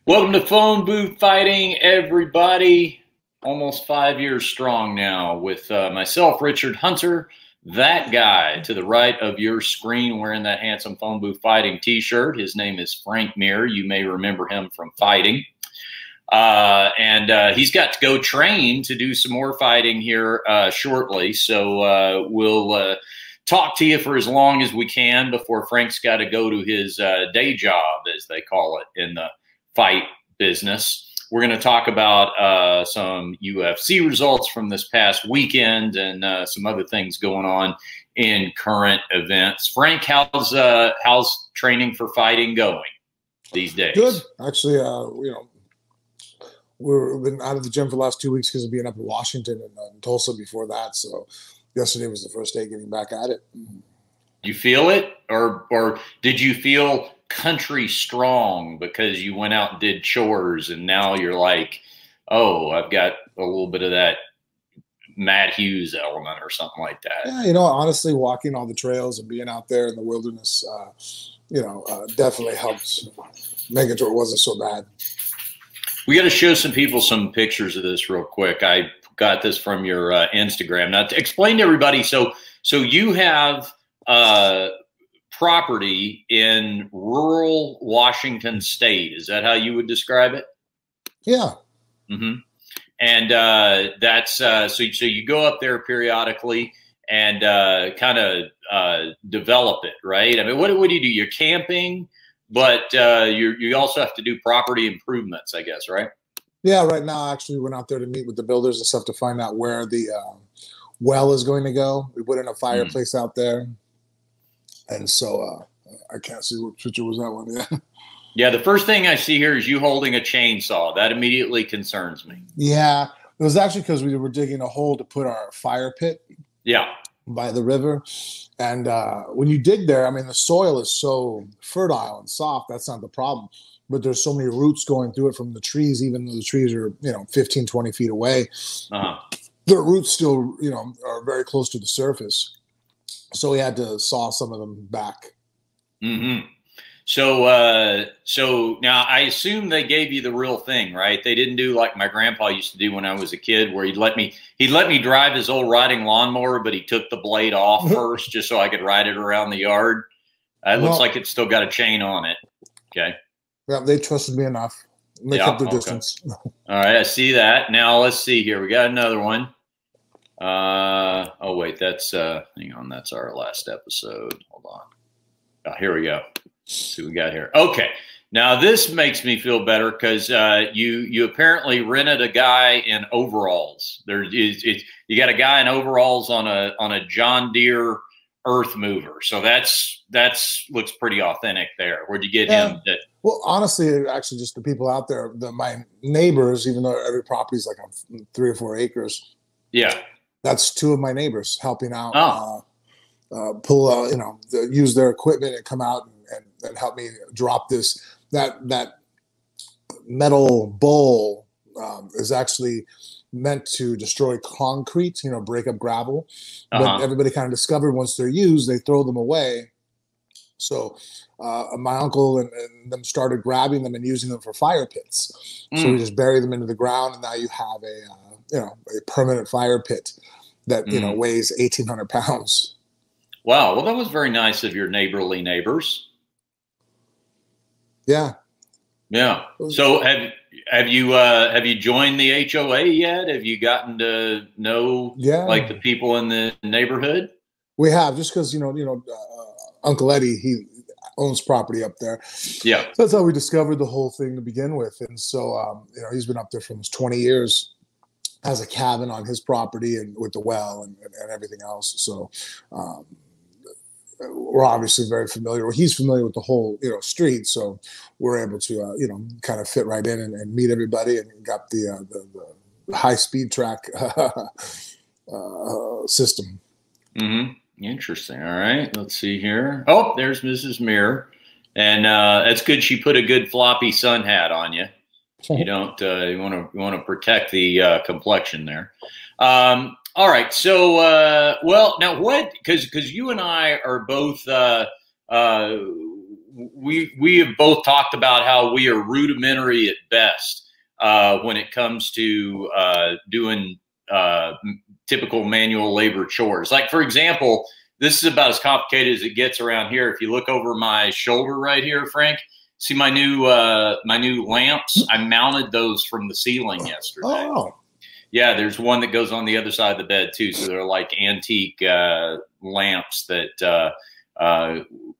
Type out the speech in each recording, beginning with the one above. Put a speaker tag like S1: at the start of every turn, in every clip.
S1: Welcome to Phone Booth Fighting, everybody. Almost 5 years strong now with myself, Richard Hunter, that guy to the right of your screen wearing that handsome Phone Booth Fighting t-shirt. His name is Frank Mir. You may remember him from fighting. And he's got to go train to do some more fighting here shortly. So we'll talk to you for as long as we can before Frank's got to go to his day job, as they call it in the fight business. We're going to talk about some UFC results from this past weekend and some other things going on in current events. Frank, how's training for fighting going these days?
S2: Good, actually. We've been out of the gym for the last 2 weeks because of being up in Washington and Tulsa before that. So yesterday was the first day getting back at it.
S1: You feel it, or did you feel country strong because you went out and did chores and now you're like, oh, I've got a little bit of that Matt Hughes element or something like that?
S2: Yeah, honestly, walking all the trails and being out there in the wilderness, definitely helped make it so it wasn't so bad.
S1: We got to show some people some pictures of this real quick. I got this from your Instagram. Now, to explain to everybody, so you have property in rural Washington State. Is that how you would describe it?
S2: Yeah.
S1: Mm-hmm. And that's so you go up there periodically and kind of develop it, right? I mean, what do you do? You're camping, but you also have to do property improvements, I guess, right?
S2: Yeah, right now, actually, we went out there to meet with the builders and stuff to find out where the well is going to go. We put in a fireplace out there. And so I can't see what picture was that one. Yeah.
S1: Yeah, the first thing I see here is you holding a chainsaw. That immediately concerns me.
S2: Yeah, it was actually because we were digging a hole to put our fire pit.
S1: Yeah.
S2: By the river. And when you dig there, I mean, the soil is so fertile and soft. That's not the problem. But there's so many roots going through it from the trees, even though the trees are, 15, 20 feet away. The roots still, are very close to the surface. So we had to saw some of them back.
S1: Mm-hmm. So now I assume they gave you the real thing, right? They didn't do like my grandpa used to do when I was a kid, where he'd let me drive his old riding lawnmower, but he took the blade off first just so I could ride it around the yard. It looks like it's still got a chain on it. Okay.
S2: Yeah, they trusted me enough. Make up the distance.
S1: All right, I see that. Now let's see here. We got another one. Oh wait, that's hang on, that's our last episode. Hold on. Oh, here we go. Let's see what we got here. Okay. Now this makes me feel better because you apparently rented a guy in overalls. You got a guy in overalls on a John Deere earth mover. So that's looks pretty authentic there. Where'd you get him?
S2: Well, honestly, actually, just the people out there, my neighbors, even though every property is like 3 or 4 acres.
S1: Yeah.
S2: That's 2 of my neighbors helping out, pull out, use their equipment and come out and help me drop that metal bowl is actually meant to destroy concrete, break up gravel. But everybody kind of discovered once they're used, they throw them away. So my uncle and them started grabbing them and using them for fire pits. So we just bury them into the ground, and now you have a permanent fire pit that weighs 1,800 pounds.
S1: Wow. Well, that was very nice of your neighborly neighbors.
S2: Yeah.
S1: Yeah. So have you joined the HOA yet? Have you gotten to know like the people in the neighborhood?
S2: We have, just because Uncle Eddie, he owns property up there.
S1: Yeah.
S2: So that's how we discovered the whole thing to begin with. And so he's been up there for almost 20 years. Has a cabin on his property and with the well and everything else. So we're obviously very familiar. He's familiar with the whole street, so we're able to kind of fit right in and meet everybody, and got the high speed track system.
S1: Mm-hmm. Interesting. All right, let's see here. Oh, there's Mrs. Mir, and that's good. She put a good floppy sun hat on you. You don't. You want to protect the complexion there. All right. So, well, now what? Because you and I are both we have both talked about how we are rudimentary at best when it comes to doing typical manual labor chores. Like, for example, this is about as complicated as it gets around here. If you look over my shoulder right here, Frank, see my new lamps? I mounted those from the ceiling yesterday.
S2: Oh.
S1: Yeah, there's one that goes on the other side of the bed too. So they're like antique lamps that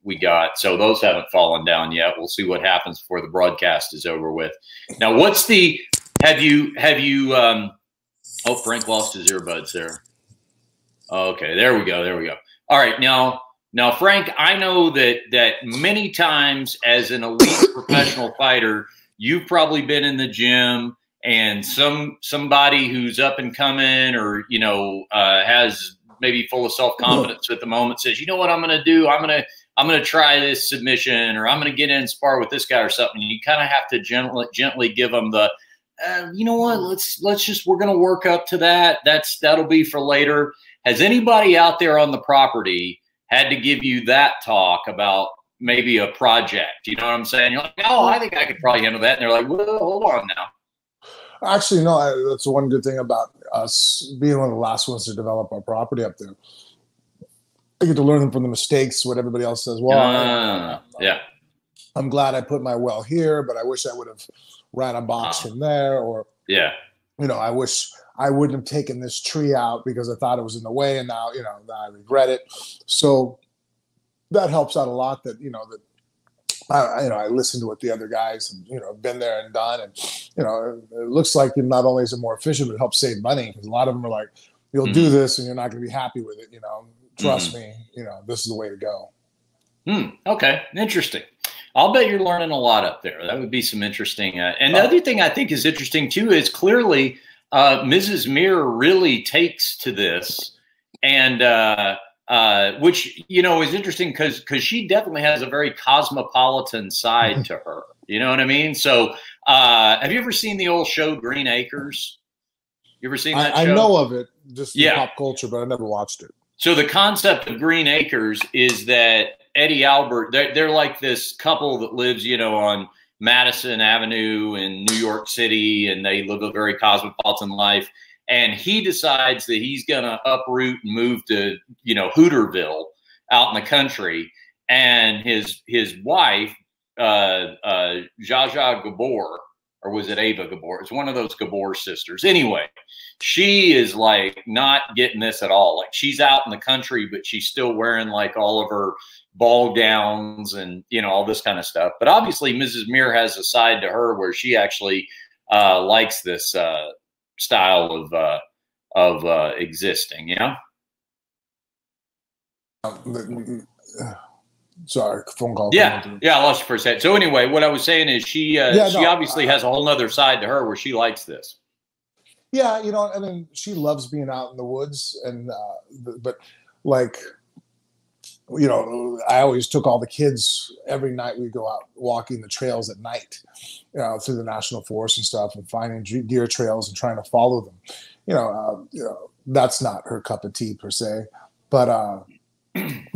S1: we got. So those haven't fallen down yet. We'll see what happens before the broadcast is over with. Now, what's the have you oh, Frank lost his earbuds there. Okay, there we go. All right, now Frank, I know that many times as an elite professional fighter, you've probably been in the gym and somebody who's up and coming, or has maybe full of self-confidence at the moment, says, you know what I'm going to do? I'm going to try this submission, or I'm going to get in and spar with this guy or something. You kind of have to gently give them the, you know what? We're going to work up to that. That'll be for later. Has anybody out there on the property had to give you that talk about maybe a project? You know what I'm saying? You're like, oh, I think I could probably handle that. And they're like, well, hold on now.
S2: Actually, no, that's one good thing about us being one of the last ones to develop our property up there. I get to learn from the mistakes, what everybody else says. Well,
S1: yeah,
S2: I'm glad I put my well here, but I wish I would have ran a box from there. Or,
S1: yeah,
S2: I wish I wouldn't have taken this tree out because I thought it was in the way, and now, I regret it. So that helps out a lot, that, that I listened to what the other guys, have been there and done. And, it looks like not only is it more efficient, but it helps save money, because a lot of them are like, you'll do this and you're not going to be happy with it. Trust me, this is the way to go.
S1: Okay. Interesting. I'll bet you're learning a lot up there. That would be some interesting. And the other thing I think is interesting too, is clearly Mrs. Mir really takes to this, and which, is interesting because she definitely has a very cosmopolitan side to her. You know what I mean? So have you ever seen the old show Green Acres? You ever seen that show? I know
S2: of it, just in pop culture, but I never watched it.
S1: So the concept of Green Acres is that Eddie Albert, they're like this couple that lives, on Madison Avenue in New York City, and they live a very cosmopolitan life. And he decides that he's going to uproot and move to, Hooterville out in the country. And his wife, Zsa Zsa Gabor, or was it Ava Gabor? It's one of those Gabor sisters. Anyway, she is like not getting this at all. Like, she's out in the country, but she's still wearing like all of her ball gowns and, all this kind of stuff. But obviously Mrs. Mir has a side to her where she actually likes this style of existing,
S2: Sorry, phone call.
S1: Yeah, I lost you for a second. So anyway, what I was saying is she obviously has a whole other side to her where she likes this.
S2: Yeah, I mean, she loves being out in the woods, and but like, I always took all the kids every night. We go out walking the trails at night, through the national forest and stuff, and finding deer trails and trying to follow them. That's not her cup of tea per se, but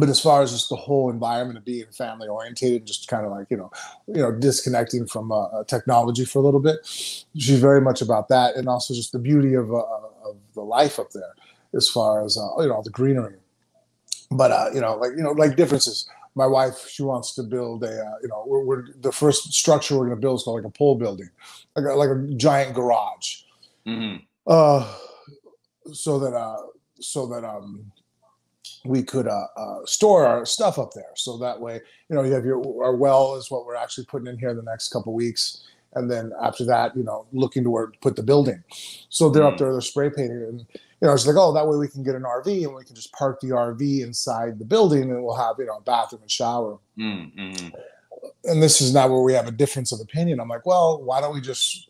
S2: as far as just the whole environment of being family oriented, just kind of like, disconnecting from technology for a little bit, she's very much about that, and also just the beauty of the life up there, as far as the greenery. But like differences. My wife, she wants to build we're the first structure we're going to build is called like a pole building, like a giant garage, so that we could store our stuff up there. So that way, you have our well is what we're actually putting in here the next couple of weeks. And then after that, looking to where to put the building. So they're up there, they're spray painting. And, it's like, oh, that way we can get an RV and we can just park the RV inside the building, and we'll have, a bathroom and shower. And this is not where we have a difference of opinion. I'm like, well, why don't we just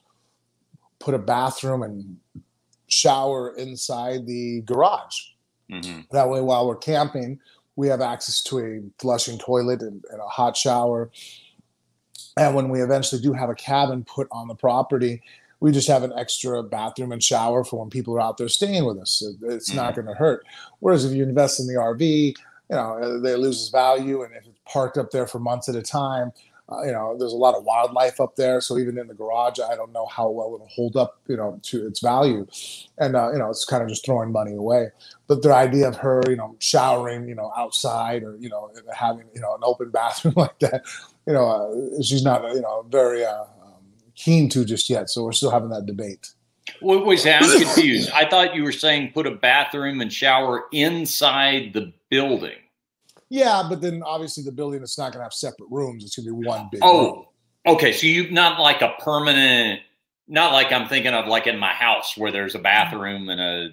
S2: put a bathroom and shower inside the garage? That way, while we're camping, we have access to a flushing toilet and a hot shower. And when we eventually do have a cabin put on the property, we just have an extra bathroom and shower for when people are out there staying with us. It's not going to hurt. Whereas if you invest in the RV, they lose its value. And if it's parked up there for months at a time. There's a lot of wildlife up there, so even in the garage, I don't know how well it'll hold up, to its value, and it's kind of just throwing money away. But the idea of her, showering, outside, or having, an open bathroom like that, she's not, very keen to just yet. So we're still having that debate.
S1: What was that? I'm confused. I thought you were saying put a bathroom and shower inside the building.
S2: Yeah, but then obviously the building is not going to have separate rooms. It's going to be one big room.
S1: Okay. So you not like a permanent, not like I'm thinking of like in my house where there's a bathroom and a.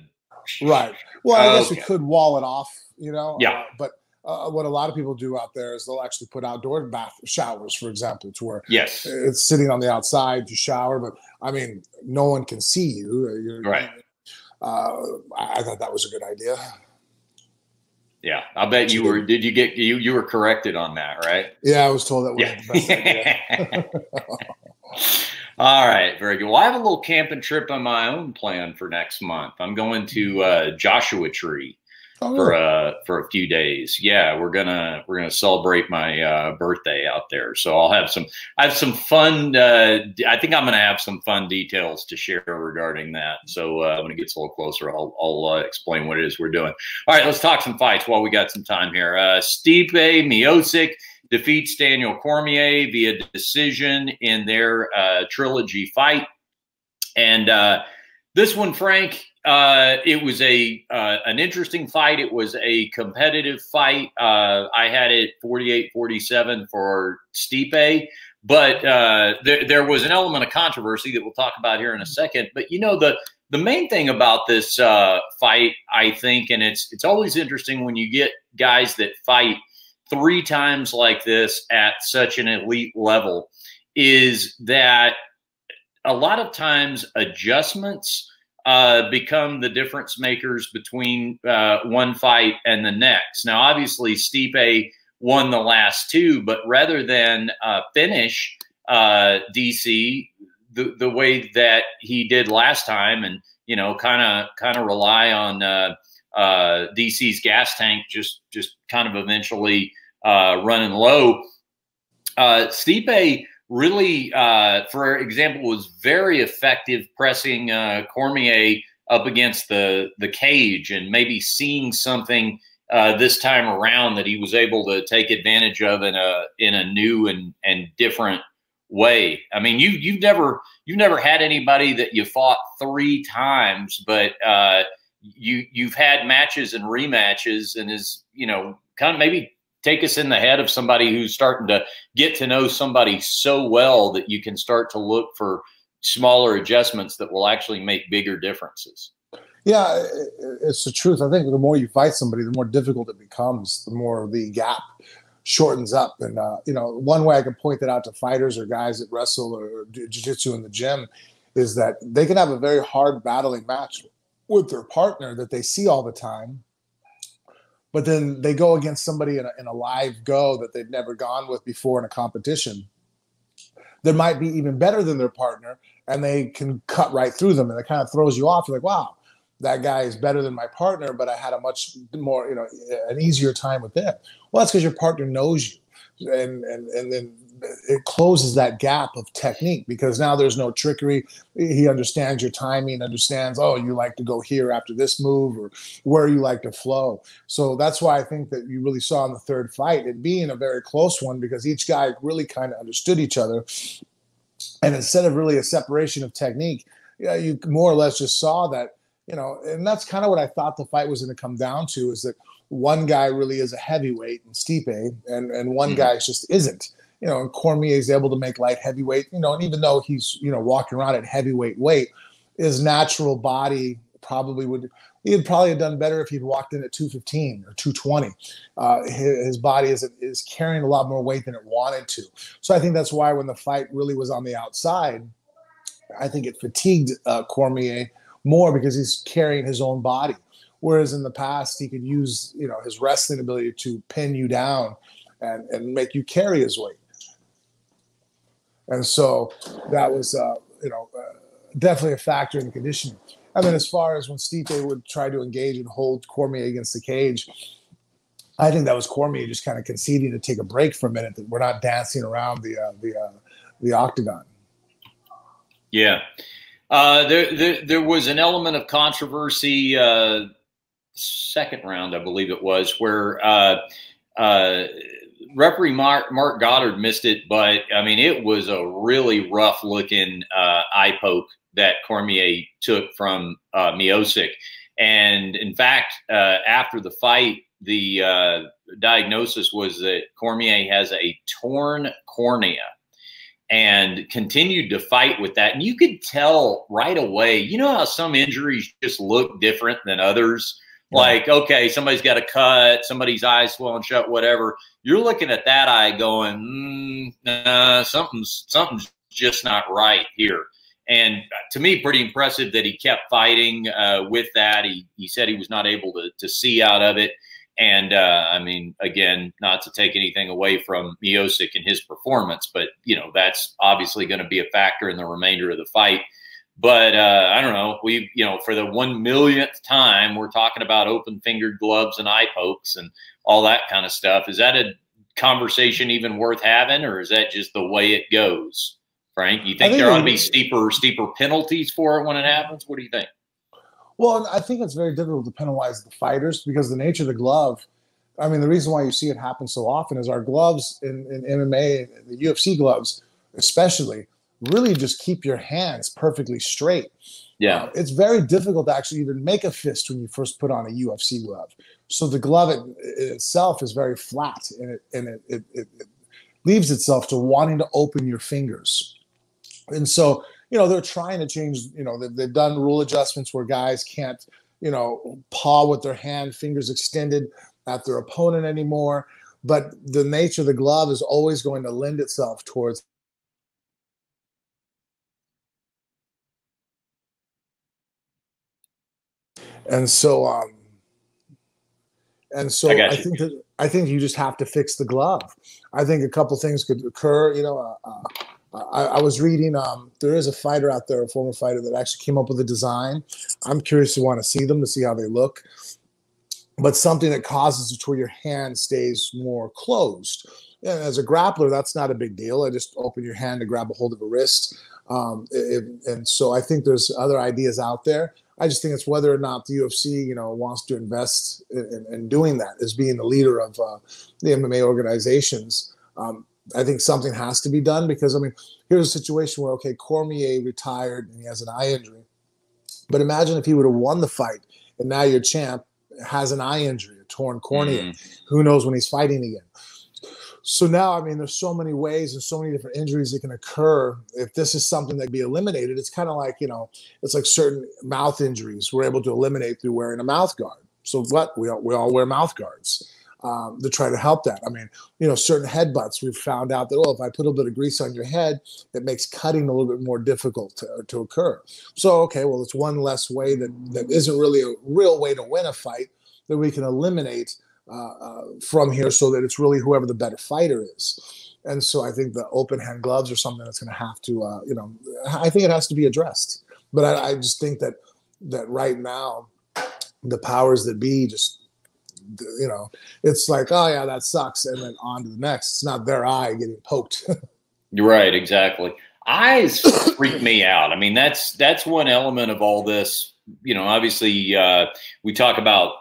S2: Right. Well, I guess you could wall it off,
S1: Yeah.
S2: But what a lot of people do out there is they'll actually put outdoor showers, for example, to where
S1: yes,
S2: it's sitting on the outside to shower. But I mean, no one can see you.
S1: Right.
S2: I thought that was a good idea.
S1: Yeah, I bet you were. Did you get you were corrected on that, right?
S2: Yeah, I was told that was the best idea.
S1: All right, very good. Well, I have a little camping trip on my own plan for next month. I'm going to Joshua Tree for a few days. Yeah, we're gonna celebrate my birthday out there. So I have some fun. I think I'm gonna have some fun details to share regarding that. So when it gets a little closer, I'll explain what it is we're doing. All right, let's talk some fights while we got some time here. Stipe Miocic defeats Daniel Cormier via decision in their trilogy fight, and this one, Frank. It was an interesting fight. It was a competitive fight. I had it 48-47 for Stipe, but there was an element of controversy that we'll talk about here in a second. But the main thing about this fight, I think, and it's always interesting when you get guys that fight 3 times like this at such an elite level, is that a lot of times adjustments become the difference makers between one fight and the next. Now, obviously, Stipe won the last 2, but rather than finish DC the way that he did last time, and kind of rely on DC's gas tank just kind of eventually running low, Stipe really, for example, was very effective pressing Cormier up against the cage, and maybe seeing something this time around that he was able to take advantage of in a new and different way. I mean, you've never had anybody that you fought 3 times, but you've had matches and rematches, and is kind of maybe take us in the head of somebody who's starting to get to know somebody so well that you can start to look for smaller adjustments that will actually make bigger differences.
S2: Yeah, it's the truth. I think the more you fight somebody, the more difficult it becomes, the more the gap shortens up. And, one way I can point that out to fighters or guys that wrestle or do jiu-jitsu in the gym is that they can have a very hard battling match with their partner that they see all the time. But then they go against somebody in a live go that they've never gone with before in a competition that might be even better than their partner, and they can cut right through them, and it kind of throws you off. You're like, wow, that guy is better than my partner, but I had a much more, an easier time with them. Well, that's because your partner knows you, and then it closes that gap of technique, because now there's no trickery. He understands your timing, understands, oh, you like to go here after this move, or where you like to flow. So that's why I think that you really saw in the third fight it being a very close one, because each guy really kind of understood each other. And instead of really a separation of technique, you more or less just saw that, and that's kind of what I thought the fight was going to come down to, is that one guy really is a heavyweight in Stipe, and one guy just isn't. And Cormier is able to make light heavyweight, and even though he's, walking around at heavyweight weight, his natural body he'd probably have done better if he'd walked in at 215 or 220. His body is carrying a lot more weight than it wanted to. So I think that's why when the fight really was on the outside, I think it fatigued Cormier more, because he's carrying his own body. Whereas in the past, he could use, his wrestling ability to pin you down and make you carry his weight. And so that was, definitely a factor in the conditioning. And then as far as when Stipe would try to engage and hold Cormier against the cage, I think that was Cormier just kind of conceding to take a break for a minute, that we're not dancing around the octagon.
S1: Yeah. There was an element of controversy, second round, I believe it was, where referee Mark Goddard missed it, but I mean, it was a really rough looking eye poke that Cormier took from Miocic. And in fact, after the fight, the diagnosis was that Cormier has a torn cornea, and continued to fight with that. And you could tell right away, you know how some injuries just look different than others? Yeah. Like, okay, somebody's got a cut, somebody's eyes swollen shut, whatever. You're looking at that eye going, something's just not right here. And to me, pretty impressive that he kept fighting with that. He said he was not able to see out of it. And I mean, again, not to take anything away from Miocic and his performance, but you know, that's obviously going to be a factor in the remainder of the fight. But I don't know. For the 1 millionth time, we're talking about open-fingered gloves and eye pokes and all that kind of stuff. Is that a conversation even worth having, or is that just the way it goes, Frank? You think there ought to be steeper penalties for it when it happens? What do you think?
S2: Well, I think it's very difficult to penalize the fighters because the nature of the glove, I mean, the reason why you see it happen so often is our gloves in MMA, the UFC gloves especially, really just keep your hands perfectly straight.
S1: Yeah.
S2: It's very difficult to actually even make a fist when you first put on a UFC glove. So the glove itself is very flat, and it leaves itself to wanting to open your fingers. And so, you know, they're trying to change, you know, they've done rule adjustments where guys can't, you know, paw with their fingers extended at their opponent anymore. But the nature of the glove is always going to lend itself towards. And so, I think you just have to fix the glove. I think a couple things could occur, you know, I was reading, there is a fighter out there, a former fighter, that actually came up with a design. I'm curious to want to see them, to see how they look. But something that causes it to where your hand stays more closed. And as a grappler, that's not a big deal. I just open your hand to grab a hold of a wrist. And so I think there's other ideas out there. I just think it's whether or not the UFC, you know, wants to invest in doing that, as being the leader of the MMA organizations. I think something has to be done because, I mean, here's a situation where, okay, Cormier retired and he has an eye injury. But imagine if he would have won the fight and now your champ has an eye injury, a torn cornea. Who knows when he's fighting again? So now, I mean, there's so many ways and so many different injuries that can occur. If this is something that can be eliminated, it's kind of like, you know, it's like certain mouth injuries we're able to eliminate through wearing a mouth guard. So what? We all wear mouth guards. To try to help that. I mean, you know, certain headbutts, we've found out that, if I put a little bit of grease on your head, it makes cutting a little bit more difficult to occur. So, okay, well, it's one less way that isn't really a real way to win a fight that we can eliminate from here, so that it's really whoever the better fighter is. And so I think the open hand gloves are something that's going to have to, you know, I think it has to be addressed. But I just think that right now, the powers that be just, you know, it's like, oh yeah, that sucks, and then on to the next. It's not their eye getting poked.
S1: You're right, exactly. Eyes freak me out. I mean, that's one element of all this. You know, obviously, we talk about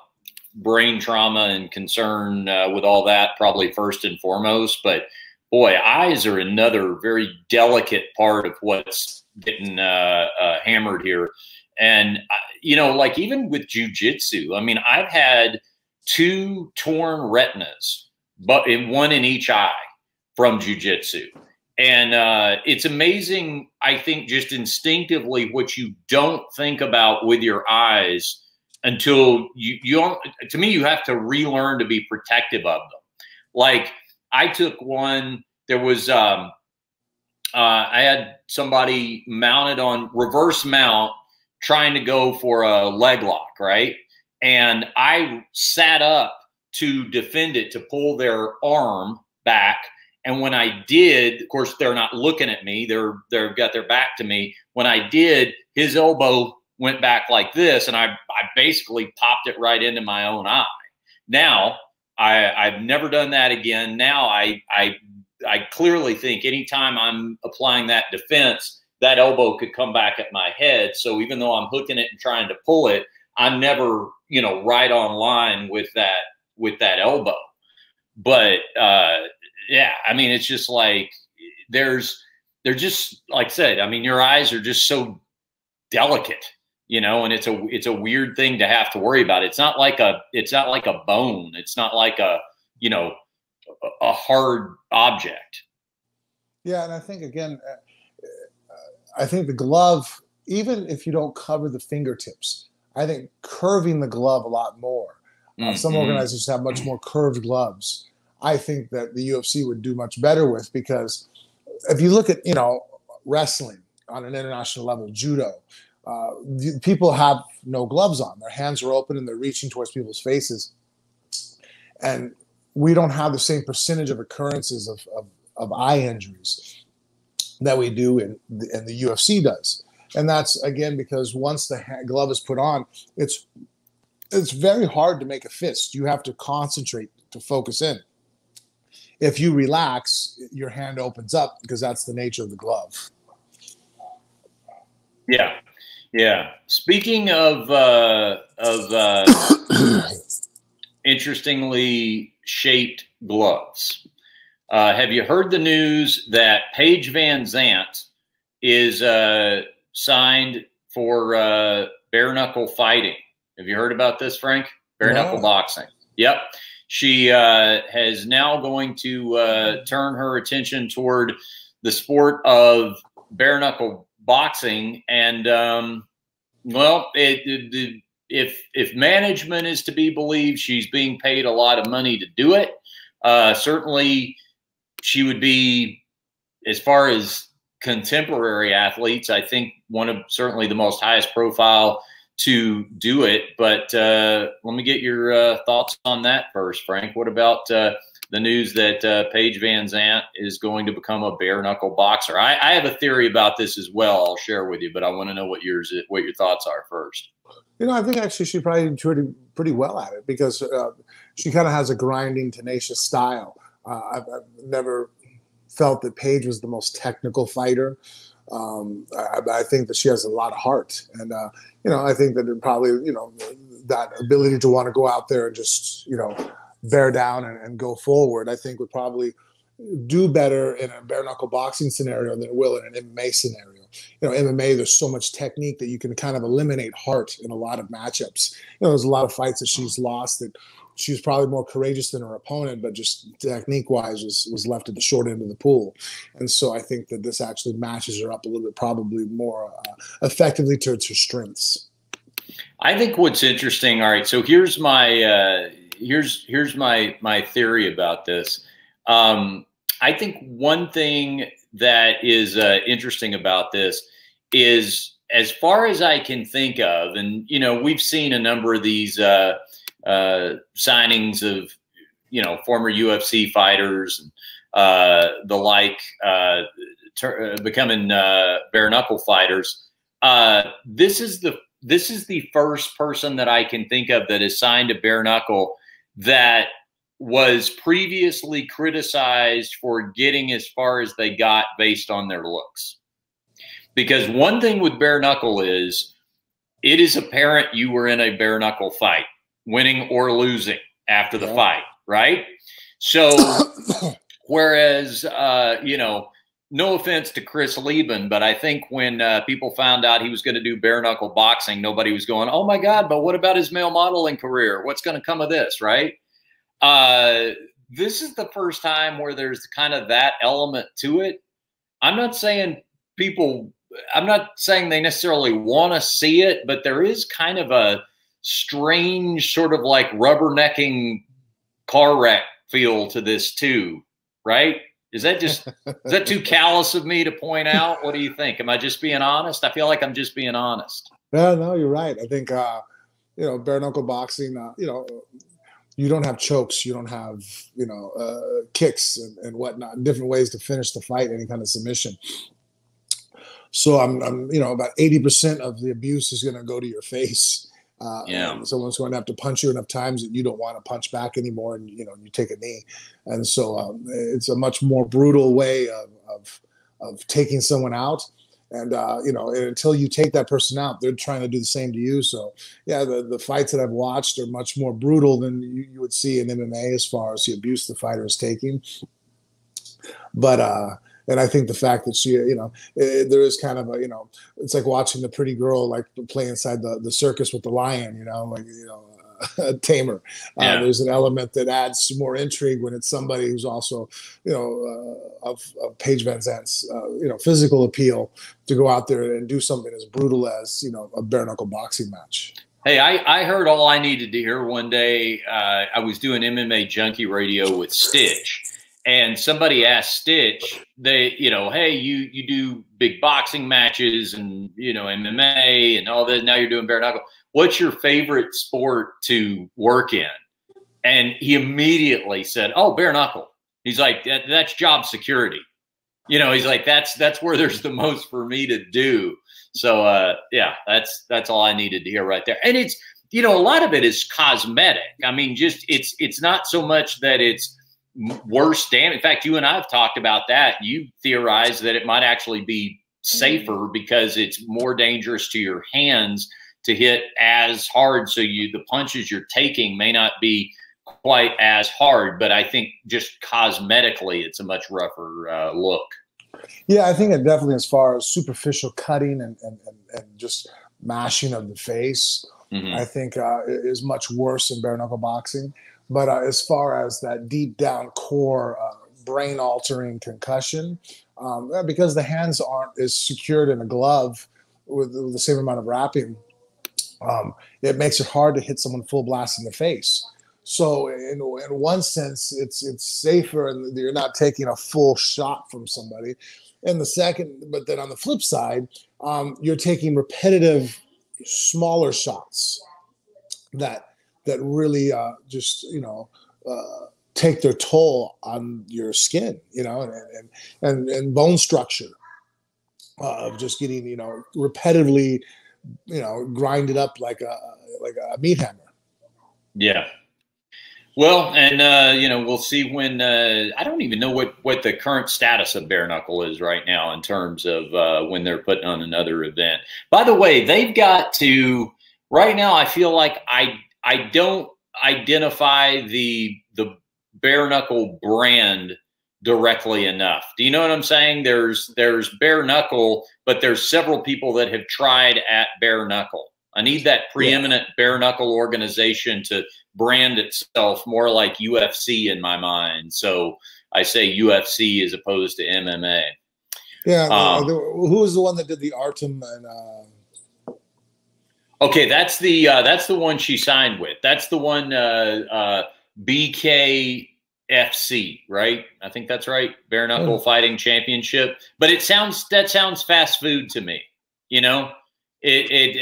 S1: brain trauma and concern with all that, probably first and foremost. But boy, eyes are another very delicate part of what's getting hammered here. And you know, like even with jiu-jitsu, I mean, I've had 2 torn retinas, but one in each eye from jiu-jitsu. And it's amazing, I think, just instinctively what you don't think about with your eyes until you don't, to me, you have to relearn to be protective of them. Like I took one, there was, I had somebody mounted on reverse mount trying to go for a leg lock, right? And I sat up to defend it, to pull their arm back. And when I did, of course, they're not looking at me. They've got their back to me. When I did, his elbow went back like this, and I basically popped it right into my own eye. Now, I've never done that again. Now I clearly think anytime I'm applying that defense, that elbow could come back at my head. So even though I'm hooking it and trying to pull it, I'm never, you know, right on line with that elbow. But yeah, I mean, it's just like they're just, like I said, I mean, your eyes are just so delicate, you know, and it's a weird thing to have to worry about. It's not like a bone. It's not like a, you know, a hard object.
S2: Yeah, and I think again, I think the glove, even if you don't cover the fingertips, I think curving the glove a lot more. Some organizers have much more curved gloves. I think that the UFC would do much better with, because if you look at, you know, wrestling on an international level, judo, people have no gloves on. Their hands are open and they're reaching towards people's faces. And we don't have the same percentage of occurrences of eye injuries that we do in the UFC does. And that's, again, because once the glove is put on, it's very hard to make a fist. You have to concentrate to focus in. If you relax, your hand opens up, because that's the nature of the glove.
S1: Yeah. Yeah. Speaking of interestingly shaped gloves, have you heard the news that Paige Van Zandt is signed for bare knuckle fighting? Have you heard about this, Frank? Bare knuckle boxing. Yep. She is now going to turn her attention toward the sport of bare knuckle boxing. And well, if management is to be believed, she's being paid a lot of money to do it. Certainly she would be, as far as contemporary athletes, I think one of certainly the most highest profile to do it. But let me get your thoughts on that first, Frank. What about the news that Paige Van Zandt is going to become a bare knuckle boxer? I have a theory about this as well. I'll share with you, but I want to know what your thoughts are first.
S2: You know, I think actually she probably did pretty well at it, because she kind of has a grinding, tenacious style. I've never felt that Paige was the most technical fighter. I think that she has a lot of heart, and you know, I think that it probably, you know, that ability to want to go out there and just, you know, bear down and go forward, I think would probably do better in a bare knuckle boxing scenario than it will in an MMA scenario. You know, MMA, there's so much technique that you can kind of eliminate heart in a lot of matchups. You know, there's a lot of fights that she's lost that she was probably more courageous than her opponent, but just technique-wise was left at the short end of the pool. And so I think that this actually matches her up a little bit, probably more effectively towards her strengths.
S1: I think what's interesting. All right, so here's my here's my theory about this. I think one thing that is interesting about this is, as far as I can think of, and you know, we've seen a number of these signings of, you know, former UFC fighters and the like becoming bare knuckle fighters. This is the first person that I can think of that is signed to bare knuckle that was previously criticized for getting as far as they got based on their looks. Because one thing with bare knuckle is, it is apparent you were in a bare knuckle fight, winning or losing after the fight, right? So whereas, you know, no offense to Chris Lieben, but I think when people found out he was going to do bare knuckle boxing, nobody was going, oh my God, but what about his male modeling career? What's going to come of this, right? This is the first time where there's kind of that element to it. I'm not saying they necessarily want to see it, but there is kind of a strange sort of like rubbernecking car wreck feel to this too, right? Is that too callous of me to point out? What do you think? Am I just being honest? I feel like I'm just being honest.
S2: No, you're right. I think, you know, bare knuckle boxing, you know, you don't have chokes, you don't have, you know, kicks and whatnot, different ways to finish the fight, any kind of submission. So I'm you know, about 80% of the abuse is going to go to your face. And someone's going to have to punch you enough times that you don't want to punch back anymore, and you take a knee. And so it's a much more brutal way of taking someone out. And and until you take that person out, they're trying to do the same to you. So yeah, the fights that I've watched are much more brutal than you would see in MMA as far as the abuse the fighter is taking. But and I think the fact that she, there is kind of it's like watching the pretty girl like play inside the circus with the lion, a tamer. There's an element that adds more intrigue when it's somebody who's also, of Paige Van Zant's, physical appeal to go out there and do something as brutal as, a bare knuckle boxing match.
S1: Hey, I heard all I needed to hear one day. I was doing MMA Junkie Radio with Stitch. And somebody asked Stitch, hey, you do big boxing matches and, MMA and all that. Now you're doing bare knuckle. What's your favorite sport to work in? And he immediately said, oh, bare knuckle. He's like, that's job security. He's like, that's where there's the most for me to do. So, yeah, that's all I needed to hear right there. And it's, a lot of it is cosmetic. I mean, just it's not so much that it's worse damage. In fact, you and I have talked about that. You theorize that it might actually be safer because it's more dangerous to your hands to hit as hard. So the punches you're taking may not be quite as hard, but I think just cosmetically, it's a much rougher look.
S2: Yeah, I think it definitely, as far as superficial cutting and just mashing of the face, I think is much worse in bare knuckle boxing. But as far as that deep down core brain altering concussion, because the hands aren't as secured in a glove with the same amount of wrapping, it makes it hard to hit someone full blast in the face. So in one sense, it's safer and you're not taking a full shot from somebody. And the second, but then on the flip side, you're taking repetitive, smaller shots that really just take their toll on your skin, and bone structure of just getting repetitively grinded up like a meat hammer.
S1: Yeah. Well, and we'll see when I don't even know what the current status of bare knuckle is right now in terms of when they're putting on another event. By the way, they've got to right now. I feel like I don't identify the bare knuckle brand directly enough. Do you know what I'm saying? There's bare knuckle, but there's several people that have tried at bare knuckle. I need that preeminent bare knuckle organization to brand itself more like UFC in my mind. So I say UFC as opposed to MMA.
S2: Yeah. Who was the one that did the Artem and
S1: okay, that's the one she signed with. That's the one BKFC, right? I think that's right. Bare Knuckle Fighting Championship. But that sounds fast food to me.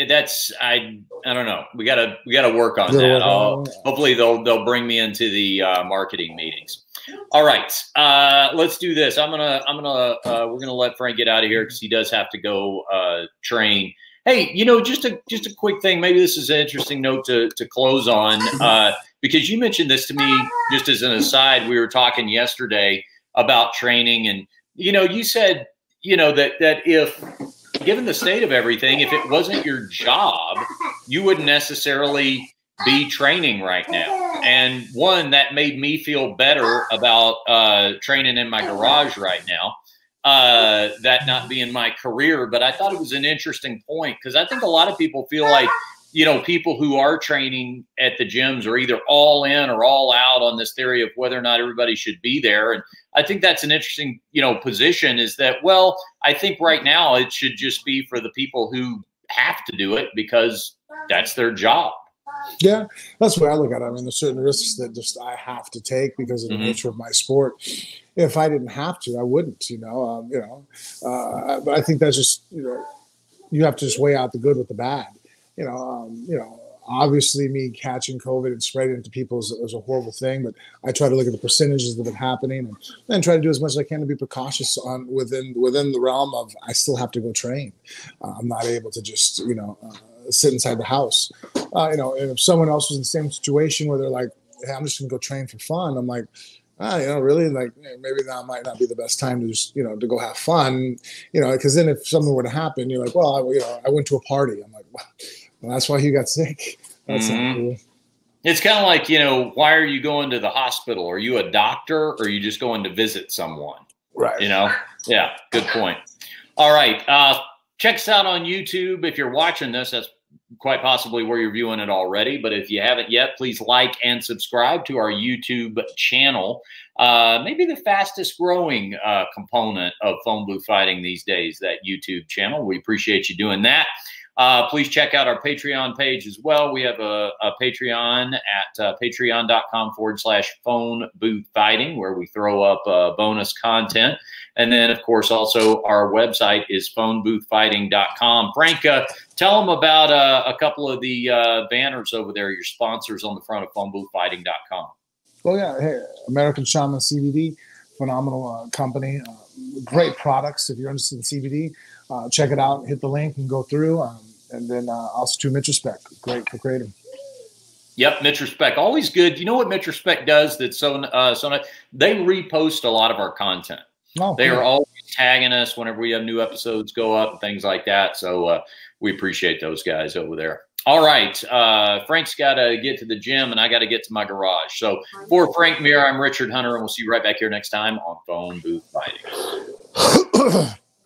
S1: That's I don't know. We gotta work on that. Hopefully they'll bring me into the marketing meetings. All right, let's do this. We're gonna let Frank get out of here because he does have to go train. Hey, just a quick thing. Maybe this is an interesting note to close on because you mentioned this to me just as an aside. We were talking yesterday about training, and you said that if given the state of everything, if it wasn't your job, you wouldn't necessarily be training right now. And one, that made me feel better about training in my garage right now. That not being my career, but I thought it was an interesting point because I think a lot of people feel like, people who are training at the gyms are either all in or all out on this theory of whether or not everybody should be there. And I think that's an interesting, position is that, well, I think right now it should just be for the people who have to do it because that's their job.
S2: Yeah, that's the way I look at it. I mean, there's certain risks that just I have to take because of the nature of my sport. If I didn't have to, I wouldn't, but I think that's just, you have to just weigh out the good with the bad. Obviously me catching COVID and spreading it to people is a horrible thing, but I try to look at the percentages of it happening and then try to do as much as I can to be precautious within the realm of I still have to go train. I'm not able to just, sit inside the house. You know, and if someone else was in the same situation where they're like, hey, I'm just going to go train for fun, I'm like, you know, really, like, maybe that might not be the best time to just, you know, to go have fun, you know, because then if something were to happen, you're like, well, you know, I went to a party. I'm like, well, that's why you got sick. That's not cool.
S1: It's kind of like, you know, why are you going to the hospital? Are you a doctor, or are you just going to visit someone?
S2: Right.
S1: You know? Yeah, good point. All right. Check us out on YouTube. If you're watching this, that's quite possibly where you're viewing it already. But if you haven't yet, please like and subscribe to our YouTube channel. Maybe the fastest growing component of Phone Booth Fighting these days, that YouTube channel. We appreciate you doing that. Please check out our Patreon page as well. We have a Patreon at patreon.com/Phone Booth Fighting, where we throw up bonus content. And then, of course, also our website is phoneboothfighting.com. Frank, tell them about a couple of the banners over there, your sponsors on the front of phoneboothfighting.com.
S2: Well, yeah. Hey, American Shaman CBD, phenomenal company. Great products. If you're interested in CBD, check it out. Hit the link and go through. And then also to Mitch Respect. Great for creating.
S1: Yep, Mitch Respect. Always good. You know what Mitch Respect does that's so nice? They repost a lot of our content.
S2: Oh,
S1: they are always tagging us whenever we have new episodes go up and things like that. So we appreciate those guys over there. All right. Frank's got to get to the gym, and I got to get to my garage. So for Frank Mir, I'm Richard Hunter, and we'll see you right back here next time on Phone Booth Fighting.